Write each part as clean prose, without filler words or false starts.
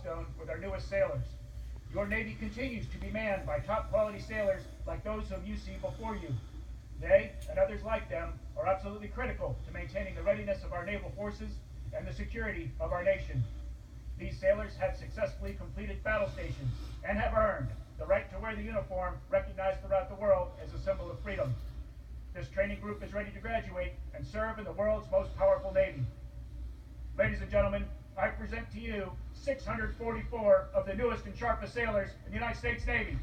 milestone with our newest sailors. Your Navy continues to be manned by top quality sailors like those whom you see before you. They, and others like them, are absolutely critical to maintaining the readiness of our naval forces and the security of our nation. These sailors have successfully completed battle stations and have earned the right to wear the uniform recognized throughout the world as a symbol of freedom. This training group is ready to graduate and serve in the world's most powerful Navy. Ladies and gentlemen, I present to you 644 of the newest and sharpest sailors in the United States Navy.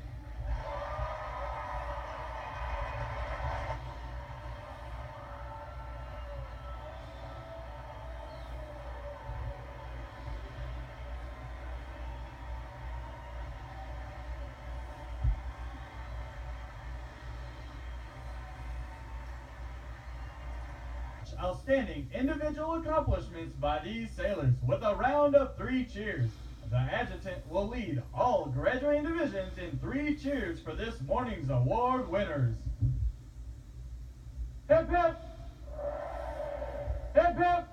Outstanding individual accomplishments by these sailors with a round of 3 cheers. The adjutant will lead all graduating divisions in 3 cheers for this morning's award winners. Hip hip! Hip hip!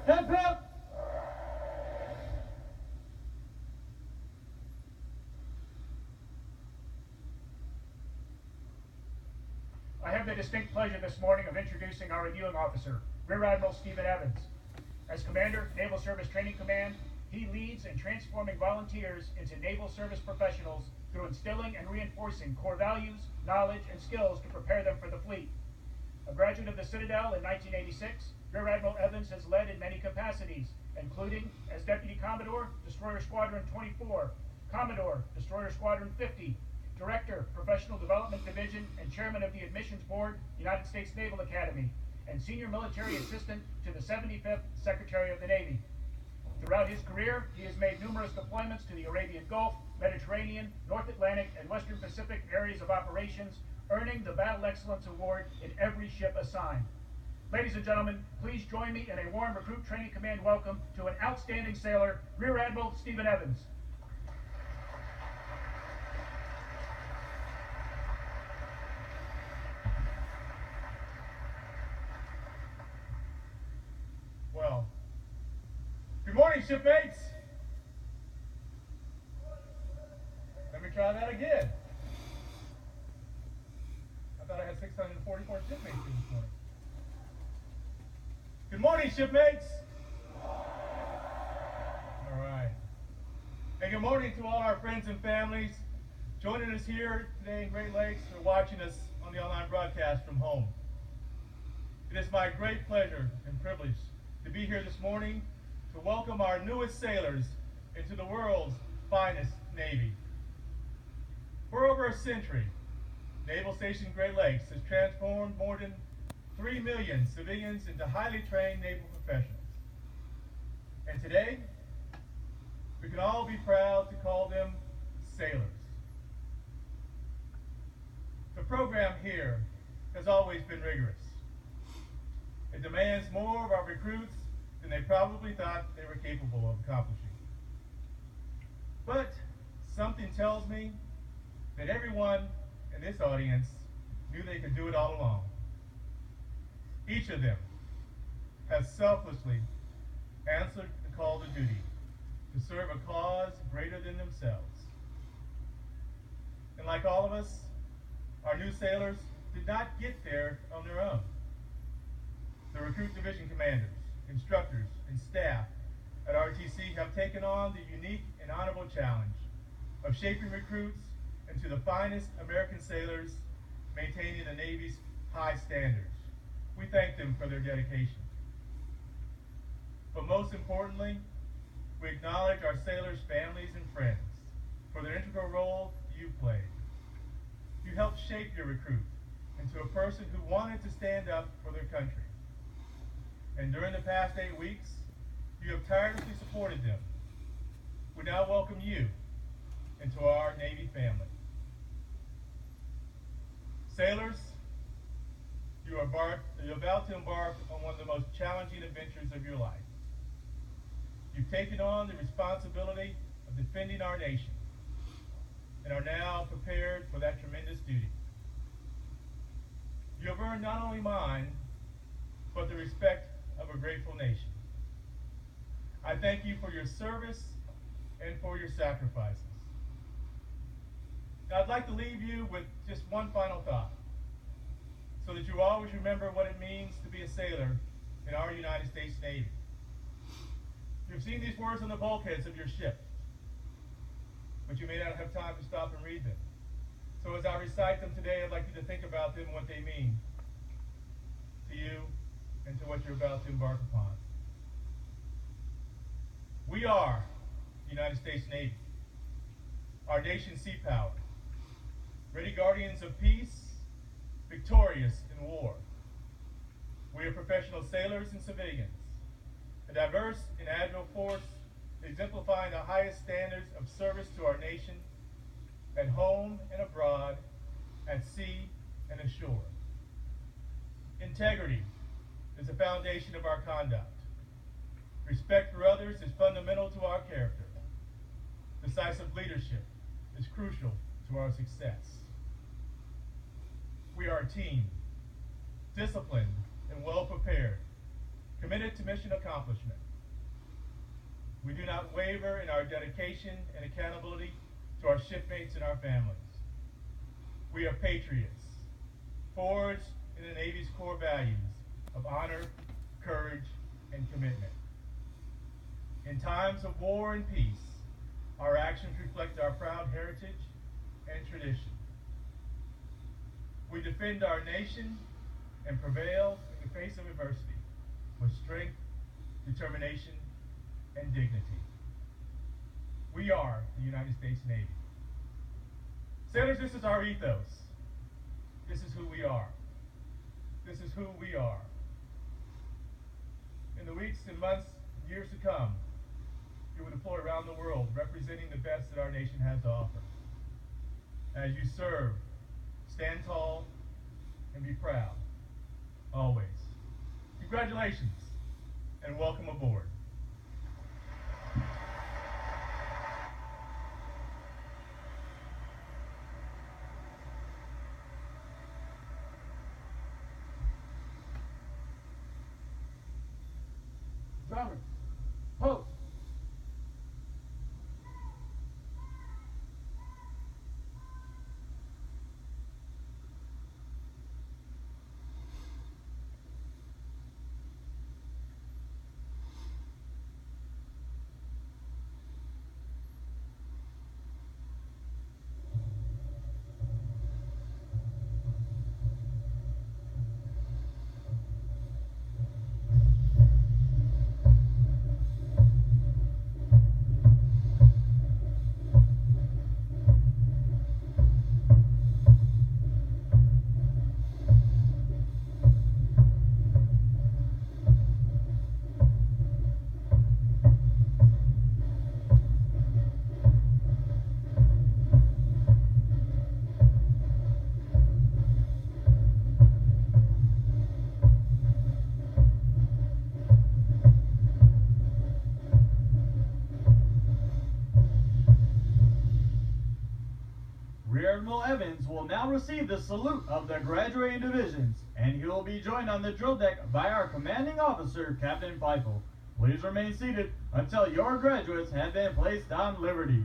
Hip hip! I have the distinct pleasure this morning of introducing our reviewing officer, Rear Admiral Stephen Evans. As Commander, Naval Service Training Command, he leads in transforming volunteers into naval service professionals through instilling and reinforcing core values, knowledge, and skills to prepare them for the fleet. A graduate of the Citadel in 1986, Rear Admiral Evans has led in many capacities, including as Deputy Commodore, Destroyer Squadron 24, Commodore, Destroyer Squadron 50, Director, Professional Development Division, and Chairman of the Admissions Board, United States Naval Academy, and Senior Military Assistant to the 75th Secretary of the Navy. Throughout his career, he has made numerous deployments to the Arabian Gulf, Mediterranean, North Atlantic, and Western Pacific areas of operations, earning the Battle Excellence Award in every ship assigned. Ladies and gentlemen, please join me in a warm Recruit Training Command welcome to an outstanding sailor, Rear Admiral Stephen Evans. Well, good morning, shipmates. Let me try that again. I thought I had 644 shipmates here this morning. Good morning, shipmates. All right. And good morning to all our friends and families joining us here today in Great Lakes or watching us on the online broadcast from home. It is my great pleasure and privilege to be here this morning to welcome our newest sailors into the world's finest Navy. For over a century, Naval Station Great Lakes has transformed more than 3 million civilians into highly trained naval professionals. And today, we can all be proud to call them sailors. The program here has always been rigorous. It demands more of our recruits than they probably thought they were capable of accomplishing. But something tells me that everyone in this audience knew they could do it all along. Each of them has selflessly answered the call to duty to serve a cause greater than themselves. And like all of us, our new sailors did not get there on their own. The Recruit Division commanders, instructors, and staff at RTC have taken on the unique and honorable challenge of shaping recruits into the finest American sailors, maintaining the Navy's high standards. We thank them for their dedication. But most importantly, we acknowledge our sailors' families and friends for their integral role you played. You helped shape your recruit into a person who wanted to stand up for their country. And during the past 8 weeks, you have tirelessly supported them. We now welcome you into our Navy family. Sailors, you're about to embark on one of the most challenging adventures of your life. You've taken on the responsibility of defending our nation and are now prepared for that tremendous duty. You have earned not only mine, but the respect of a grateful nation. I thank you for your service and for your sacrifices. Now, I'd like to leave you with just one final thought, so that you always remember what it means to be a sailor in our United States Navy. You've seen these words on the bulkheads of your ship, but you may not have time to stop and read them. So as I recite them today, I'd like you to think about them and what they mean to you and to what you're about to embark upon. We are the United States Navy, our nation's sea power, ready guardians of peace, victorious in war. We are professional sailors and civilians, a diverse and agile force exemplifying the highest standards of service to our nation, at home and abroad, at sea and ashore. Integrity is the foundation of our conduct. Respect for others is fundamental to our character. Decisive leadership is crucial to our success. We are a team, disciplined and well prepared, committed to mission accomplishment. We do not waver in our dedication and accountability to our shipmates and our families. We are patriots, forged in the Navy's core values of honor, courage, and commitment. In times of war and peace, our actions reflect our proud heritage and tradition. We defend our nation and prevail in the face of adversity with strength, determination, and dignity. We are the United States Navy. Sailors, this is our ethos. This is who we are. This is who we are. In the weeks and months, years to come, you will deploy around the world representing the best that our nation has to offer. As you serve, stand tall and be proud, always. Congratulations and welcome aboard. Drummers, post. Rear Admiral Evans will now receive the salute of the graduating divisions, and he will be joined on the drill deck by our commanding officer, Captain Feifel. Please remain seated until your graduates have been placed on liberty.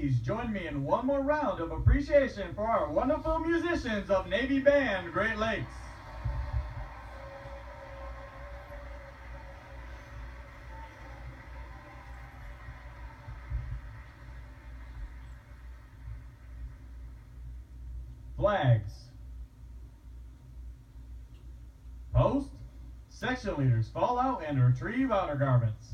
please join me in one more round of appreciation for our wonderful musicians of Navy Band Great Lakes. Flags. Post. Section leaders fall out and retrieve outer garments.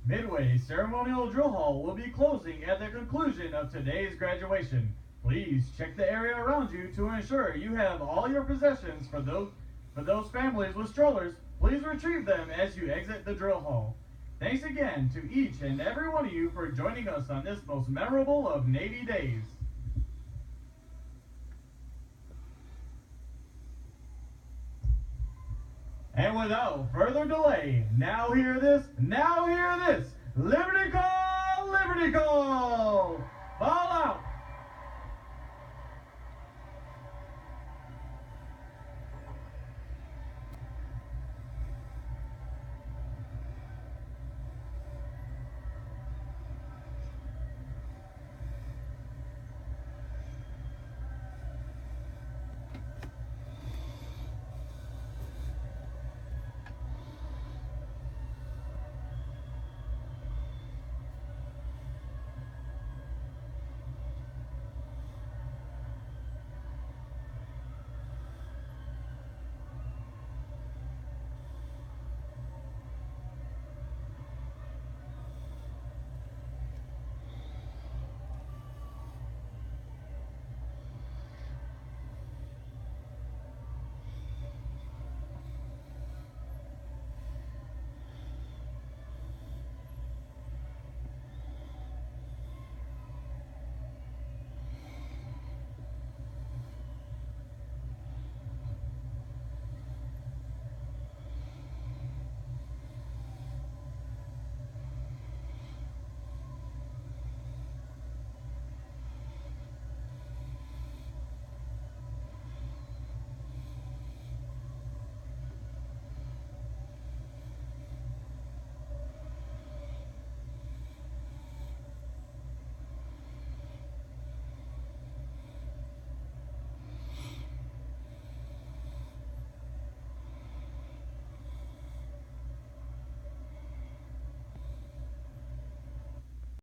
Midway Ceremonial Drill Hall will be closing at the conclusion of today's graduation. Please check the area around you to ensure you have all your possessions. For those families with strollers, please retrieve them as you exit the drill hall. Thanks again to each and every one of you for joining us on this most memorable of Navy days. And without further delay, now hear this, Liberty Call, Liberty Call!